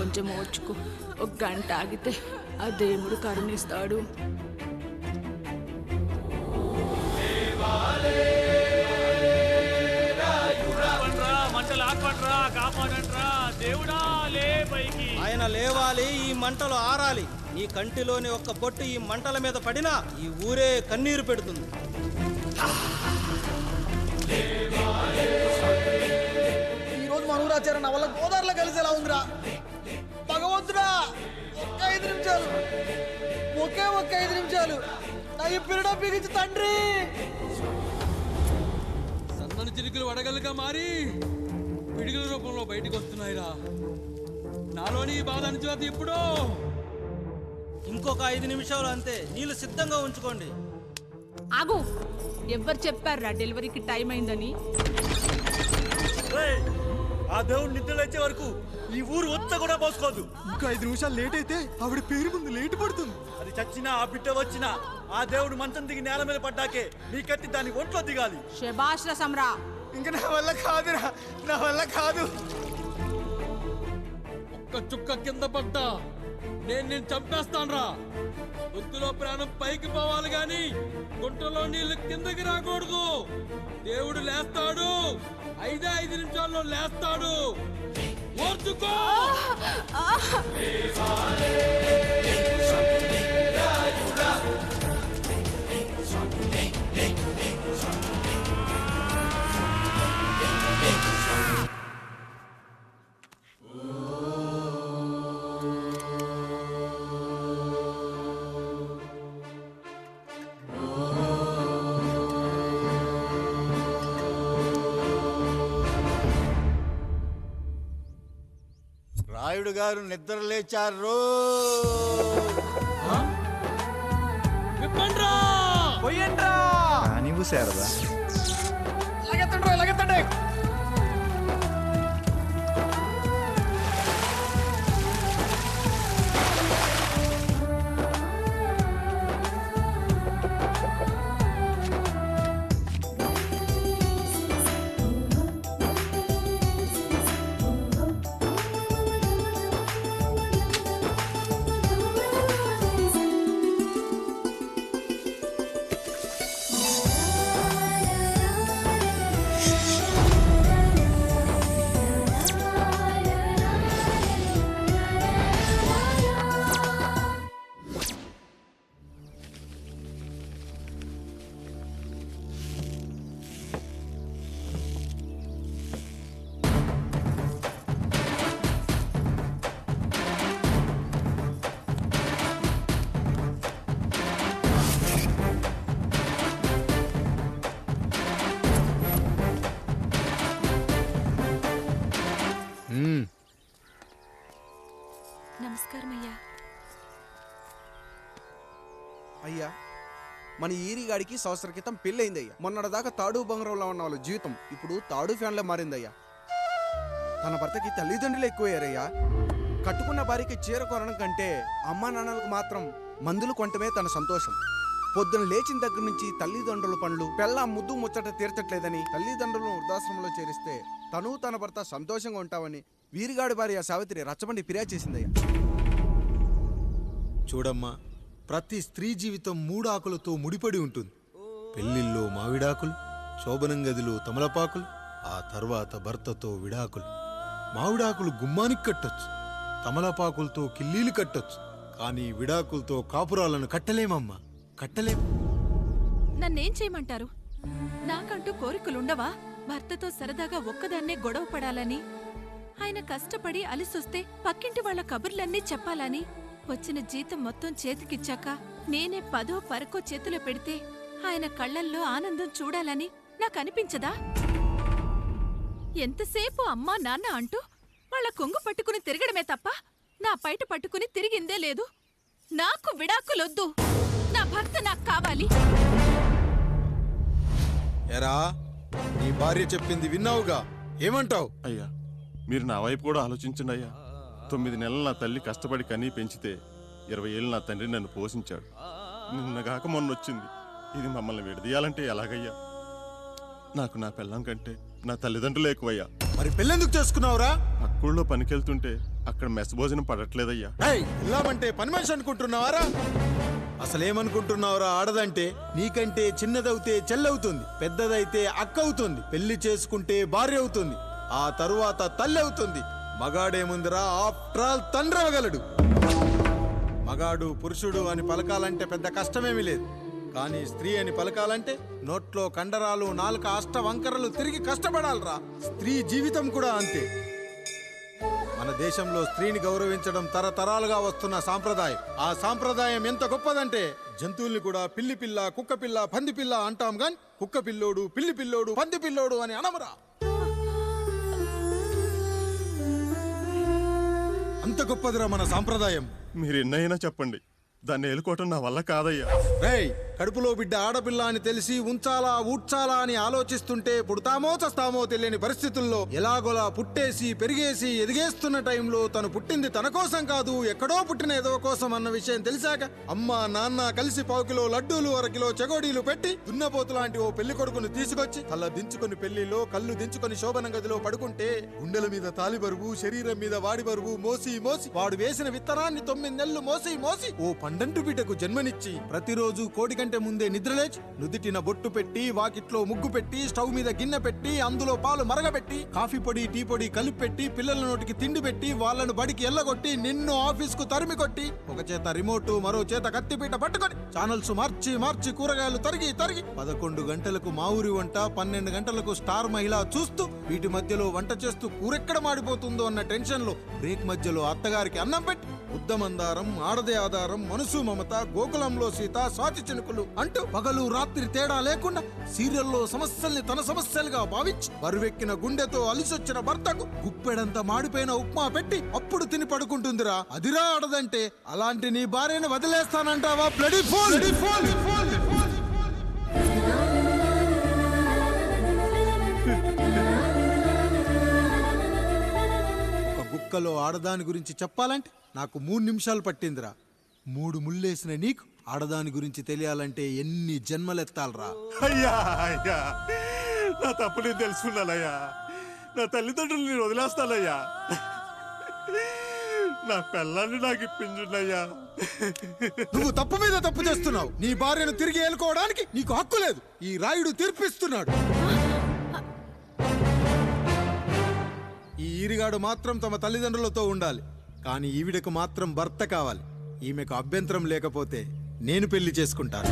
కొంచెం ఓర్చుకో. ఒక గంట ఆగితే ఆ దేవుడు కరుణిస్తాడు. ఆయన లేవాలి, ఈ మంటలు ఆరాలి. నీ కంటిలోని ఒక్క బొట్టు ఈ మంటల మీద పడినా ఈ ఊరే కన్నీరు పెడుతుంది. ఈరోజు మన ఊరాచారం నా వల్ల గోదావరిలో కలిసేలా ఉందిరా. భగవంతుడా, ఒక్క 5 నిమిషాలు, ఒక్క 5 నిమిషాలు నా ఈ పిల్లడ బిగించి తండ్రి. సన్నని చిరుకులు వడగలుగా మారి పిడుగుల రూపంలో బయటకు వస్తున్నాయిరా. నాలోని బాధ అనిచేది ఇప్పుడు. ఇంకొక 5 నిమిషాలు అంతే. నీళ్ళు సిద్ధంగా ఉంచుకోండి. ఆగు, ఎవ్వరు చెప్పారా డెలివరీకి టైం అయిందని? ఆ దేవుడు నిద్ర లేచే వరకు ఈ ఊరు ఒత్త కూడా పోసుకోదు. ఇంకా 5 నిమిషాలు లేట్ అయితే ఆవిడ పేరు ముందు లేట్ పడుతుంది. అది చచ్చినా ఆ బిడ్డ వచ్చినా ఆ దేవుడు మంచం దిగి నేల మీద పడ్డాకే నీ కత్తి దాని ఒంట్లో దిగాలి. శభాష్ రా సమ్రా. ఇంకా నా వల్ల కాదురా, నా వల్ల కాదు. ఒక్క చుక్క కింద పడ్డా నేను చంపేస్తానురా. గొంతులో ప్రాణం పైకి పోవాలి గాని గుంటలో నీళ్లు కిందకి రాకూడదు. దేవుడు లేస్తాడు, 5 నిమిషాల్లో లేస్తాడు. ఓర్చుకో. రాయుడు గారు నిద్ర లేచారు. విప్పండ్రా. పోయండ్రా. నీవు శారదా లగెత్తండ్రా, లగెత్తండి. నమస్కారం అయ్యా. అయ్యా, మన ఈరిగాడికి సంవత్సరం క్రితం పెళ్ళయిందయ్యా. మొన్నటిదాకా తాడు బంగారంలో ఉన్న వాళ్ళ జీవితం ఇప్పుడు తాడు ఫ్యాన్లో మారిందయ్యా. తన భర్తకి తల్లిదండ్రులు ఎక్కువయ్యారయ్యా. కట్టుకున్న భార్యకి చీర కొనడం కంటే అమ్మా నాన్నలకు మాత్రం మందులు కొనటమే తన సంతోషం. పొద్దున లేచిన దగ్గర నుంచి తల్లిదండ్రుల పనులు, పెళ్ళ ముద్దు ముచ్చట తీర్చట్లేదని తల్లిదండ్రులను వృద్ధాశ్రమంలో చేరిస్తే తను తన భర్త సంతోషంగా ఉంటామని వీరిగాడి భార్య సావిత్రి రచ్చబండి ఫిర్యాదు చేసిందయ్యా. చూడమ్మా, ప్రతి స్త్రీ జీవితం 3 ఆకులతో ముడిపడి ఉంటుంది. పెళ్లిల్లో మావిడాకులు, శోభనం గదిలో తమలపాకులు, ఆ తర్వాత భర్తతో విడాకులు. మావిడాకులు గుమ్మానికి కట్టొచ్చు, తమలపాకులతో కిల్లీలు కట్టొచ్చు, కానీ విడాకులతో కాపురాలను కట్టలేమమ్మా, కట్టలేం. నన్నేం చేయమంటారు? నాకంటూ కోరికలుండవా? భర్తతో సరదాగా ఒక్కదాన్నే గొడవ పడాలని, ఆయన కష్టపడి అలిసొస్తే పక్కింటి వాళ్ల కబుర్లన్నీ చెప్పాలని, వచ్చిన జీతం మొత్తం చేతికిచ్చాక నేనే 10ో 12కో చేతిలో పెడితే ఆయన కళ్లల్లో ఆనందం చూడాలని నాకనిపించదా? ఎంతసేపు అమ్మా నాన్న అంటూ వాళ్ళ కొంగు పట్టుకుని తిరగడమే తప్ప నా పైట పట్టుకుని తిరిగిందే లేదు. నాకు విడాకులొద్దు, నా భర్త నాకు కావాలి. ఎరా, నీ భార్య చెప్పింది విన్నావుగా, ఏమంటావు? అయ్యా, మీరు నా వైపు కూడా ఆలోచించండి అయ్యా. 9 నెలలు నా తల్లి కష్టపడి కనీ పెంచితే 20 ఏళ్ళు నా తండ్రి నన్ను పోషించాడు. నిన్నగాక మొన్న వచ్చింది. ఇది మమ్మల్ని విడదీయాలంటే ఎలాగయ్యా? నాకు నా పిల్లం కంటే నా తల్లిదండ్రులు ఎక్కువయ్యా. మరి పెళ్ళెందుకు చేసుకున్నావురా? పక్కూళ్ళో పనికెళ్తుంటే అక్కడ మెస్ భోజనం పడట్లేదయ్యా. ఇల్లామంటే పని మనిషి అనుకుంటున్నావారా? అసలేమనుకుంటున్నావురా? ఆడదంటే నీకంటే చిన్నదవుతే చెల్లవుతుంది, పెద్దదైతే అక్క అవుతుంది, పెళ్లి చేసుకుంటే భార్య అవుతుంది, ఆ తరువాత తల్లి అవుతుంది. మగాడేముందిరా, ఆఫ్టర్ ఆల్ తండ్రి అవగలడు. మగాడు పురుషుడు అని పలకాలంటే పెద్ద కష్టమేమీ లేదు. కానీ స్త్రీ అని పలకాలంటే నోట్లో కండరాలు, నాలుక అష్ట వంకరలు తిరిగి కష్టపడాలరా. స్త్రీ జీవితం కూడా అంతే. మన దేశంలో స్త్రీని గౌరవించడం తరతరాలుగా వస్తున్న సాంప్రదాయం. ఆ సాంప్రదాయం ఎంత గొప్పదంటే జంతువుల్ని కూడా పిల్లి పిల్ల, కుక్క పిల్ల, పంది పిల్ల అంటాం గాని కుక్క పిల్లోడు, పిల్లి పిల్లోడు, పంది పిల్లోడు అని అనమరా. అంత గొప్పదిరా మన సాంప్రదాయం. మీరు ఎన్నైనా చెప్పండి, దాన్ని ఏలుకోవటం నా వల్ల కాదయ్యా. రేయ్, కడుపులో బిడ్డ ఆడపిల్ల అని తెలిసి ఉంచాలా ఊడ్చాలా అని ఆలోచిస్తుంటే పుడతామో చస్తామో తెలియని పరిస్థితుల్లో ఎలాగోలా పుట్టేసి పెరిగేసి ఎదిగేస్తున్న టైంలో తను పుట్టింది తన కోసం కాదు, ఎక్కడో పుట్టిన ఏదో కోసం అన్న విషయం తెలిసాక అమ్మ నాన్న కలిసి 1 కిలో లడ్డూలు, 1 కిలో చెగోడీలు పెట్టి దున్నపోతు లాంటి ఓ పెళ్లి కొడుకును తీసుకొచ్చి తల దించుకొని పెళ్లిలో కళ్ళు దించుకొని శోభన గదిలో పడుకుంటే గుండెల మీద తాలి బరువు, శరీరం మీద వాడి బరువు మోసి మోసి వాడు వేసిన విత్తనాన్ని 9 నెలలు మోసి మోసి ఓ పండంటు బిడ్డకు జన్మనిచ్చి ప్రతిరోజు కోడి కంటే ముందే నిద్రలేచి నుదిటిన బొట్టు పెట్టి, వాకిట్లో ముగ్గు పెట్టి, స్టవ్ మీద గిన్నె పెట్టి, అందులో పాలు మరగబెట్టి, కాఫీ పొడి టీ పొడి కలిపి పెట్టి, పిల్లల నోటికి తిండి పెట్టి, వాళ్ళను బడికి ఎల్లగొట్టి, నిన్ను ఆఫీస్కు తరిమి కొట్టి, ఒక చేత రిమోటు మరో చేత కత్తిపీట పట్టుకొని ఛానల్స్ మార్చి మార్చి కూరగాయలు తరిగి తరిగి 11 గంటలకు మా ఊరి వంట, 12 గంటలకు స్టార్ మహిళ చూస్తూ, వీటి మధ్యలో వంట చేస్తూ కూరెక్కడ మాడిపోతుందో అన్న టెన్షన్ లో బ్రేక్ మధ్యలో అత్తగారికి అన్నం పెట్టి ఉద్దమందారం, ఆడదే ఆధారం, మనసు మమత, గోకులంలో సీత, స్వాతి చినుకులు అంటూ పగలు రాత్రి తేడా లేకుండా సీరియల్లో సమస్యల్ని తన సమస్యలుగా భావించి బరువెక్కిన గుండెతో అలిసొచ్చిన భర్తకు గుప్పెడంత మాడిపోయిన ఉప్మా పెట్టి అప్పుడు తిని పడుకుంటుందిరా. అదిరా ఆడదంటే. అలాంటి నీ భార్యను వదిలేస్తానంటావా? Bloody pole! గుక్కలో ఆడదాని గురించి చెప్పాలంటే నాకు 3 నిమిషాలు పట్టిందిరా. 3 ముళ్ళేసిన నీకు ఆడదాని గురించి తెలియాలంటే ఎన్ని జన్మలెత్తాలరా. అయ్యా అయ్యా, నా తప్పు నేను తెలుసుకున్నానయ్యా. నా తల్లిదండ్రులు నేను వదిలేస్తానయ్యా. నా పిల్లల్ని నాకు ఇప్పించున్నాయ్యా. నువ్వు తప్పు మీద తప్పు చేస్తున్నావు. నీ భార్యను తిరిగి ఏలుకోవడానికి నీకు హక్కు లేదు. ఈ రాయుడు తీర్పిస్తున్నాడు. ఈ ఈరిగాడు మాత్రం తమ తల్లిదండ్రులతో ఉండాలి, కానీ ఈవిడకు మాత్రం భర్త కావాలి. ఈమెకు అభ్యంతరం లేకపోతే నేను పెళ్లి చేసుకుంటాను.